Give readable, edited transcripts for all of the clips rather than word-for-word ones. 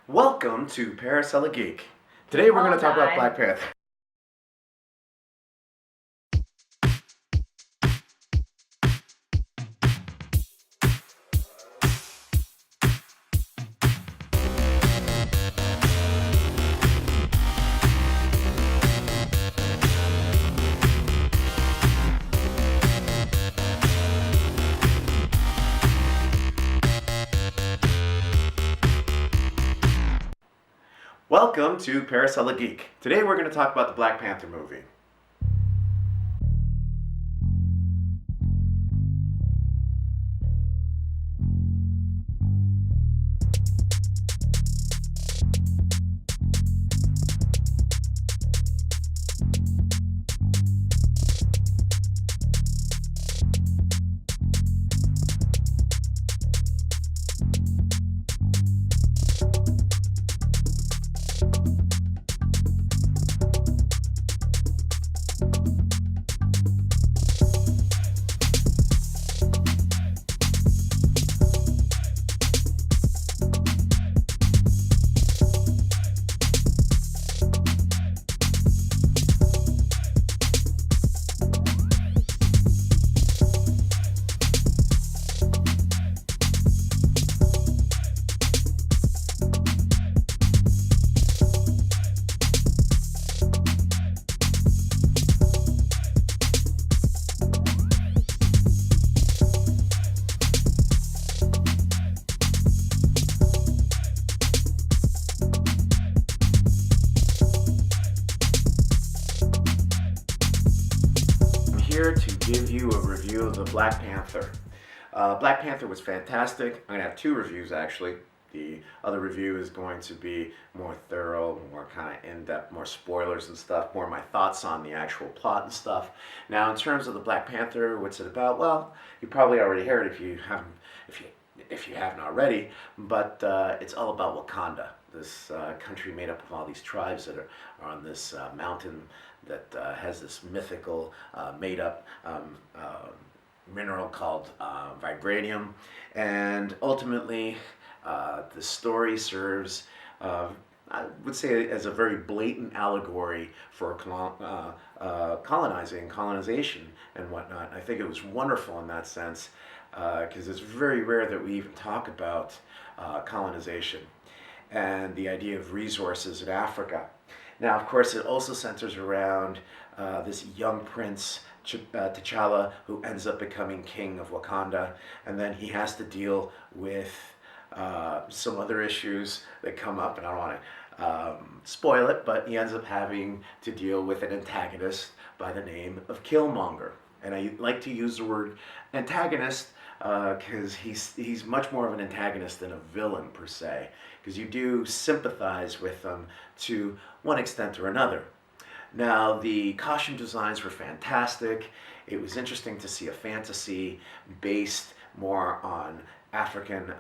Welcome to Paracella Geek. Today we're going to talk about Black Panther. Welcome to Paracella Geek. Today we're going to talk about the Black Panther movie. Here to give you a review of the Black Panther. Black Panther was fantastic. I'm going to have two reviews actually. The other review is going to be more thorough, more kind of in-depth, more spoilers and stuff, more my thoughts on the actual plot and stuff. Now, in terms of the Black Panther, what's it about? Well, you probably already heard if you haven't already, but it's all about Wakanda, this country made up of all these tribes that are on this mountain that has this mythical made-up mineral called vibranium, and ultimately the story serves, I would say, as a very blatant allegory for colonization and whatnot. I think it was wonderful in that sense, because it's very rare that we even talk about colonization and the idea of resources in Africa. Now, of course, it also centers around this young prince, T'Challa, who ends up becoming king of Wakanda, and then he has to deal with some other issues that come up, and I don't want to spoil it, but he ends up having to deal with an antagonist by the name of Killmonger. And I like to use the word antagonist because he's much more of an antagonist than a villain per se, because you do sympathize with him to one extent or another. Now, the costume designs were fantastic. It was interesting to see a fantasy based more on African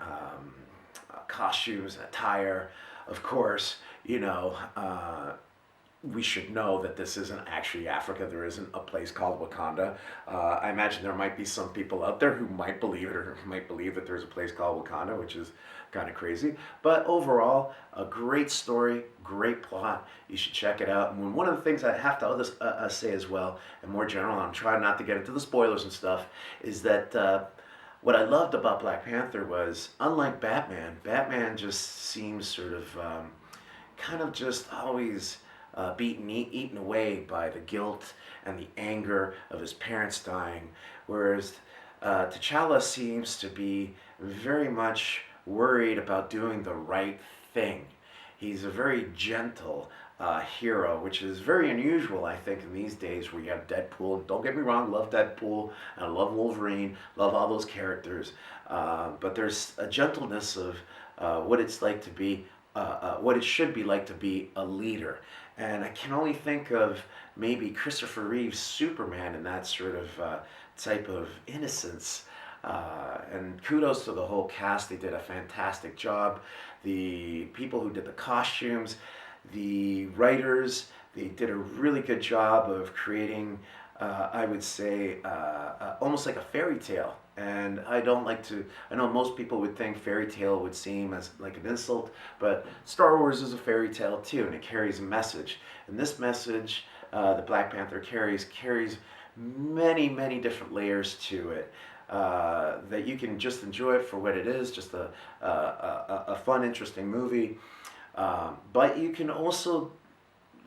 costumes and attire. Of course, we should know that this isn't actually Africa. There isn't a place called Wakanda. I imagine there might be some people out there who might believe it, or might believe that there's a place called Wakanda, which is kind of crazy. But overall, a great story, great plot. You should check it out. And one of the things I have to say as well, and more general, I'm trying not to get into the spoilers and stuff, is that what I loved about Black Panther was, unlike Batman just seems sort of kind of just always eaten away by the guilt and the anger of his parents dying, whereas T'Challa seems to be very much worried about doing the right thing. He's a very gentle hero, which is very unusual, I think, in these days where you have Deadpool. Don't get me wrong, love Deadpool, and I love Wolverine, love all those characters, but there's a gentleness of what it's like to be, what it should be like to be a leader. And I can only think of maybe Christopher Reeve's Superman in that sort of type of innocence. And kudos to the whole cast. They did a fantastic job. The people who did the costumes, the writers, they did a really good job of creating I would say, almost like a fairy tale. And I don't like to, I know most people would think fairy tale would seem as like an insult, but Star Wars is a fairy tale too, and it carries a message. And this message, the Black Panther carries many, many different layers to it. That you can just enjoy it for what it is, just a fun, interesting movie. But you can also,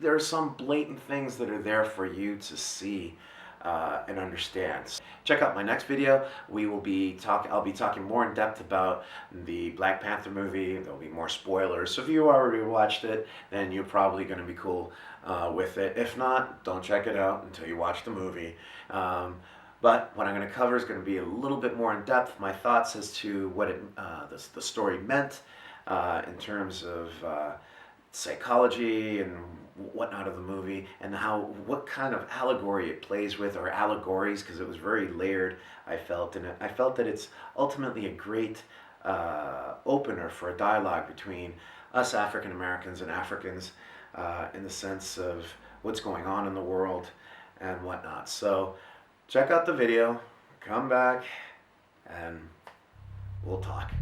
there are some blatant things that are there for you to see and understand. Check out my next video. I'll be talking more in depth about the Black Panther movie. There'll be more spoilers. So if you already watched it, then you're probably going to be cool with it. If not, don't check it out until you watch the movie. But what I'm going to cover is going to be a little bit more in depth, my thoughts as to what the story meant in terms of psychology and whatnot of the movie, and what kind of allegory it plays with, or allegories, because it was very layered. I felt that it's ultimately a great opener for a dialogue between us African Americans and Africans in the sense of what's going on in the world and whatnot. So check out the video, come back, and we'll talk.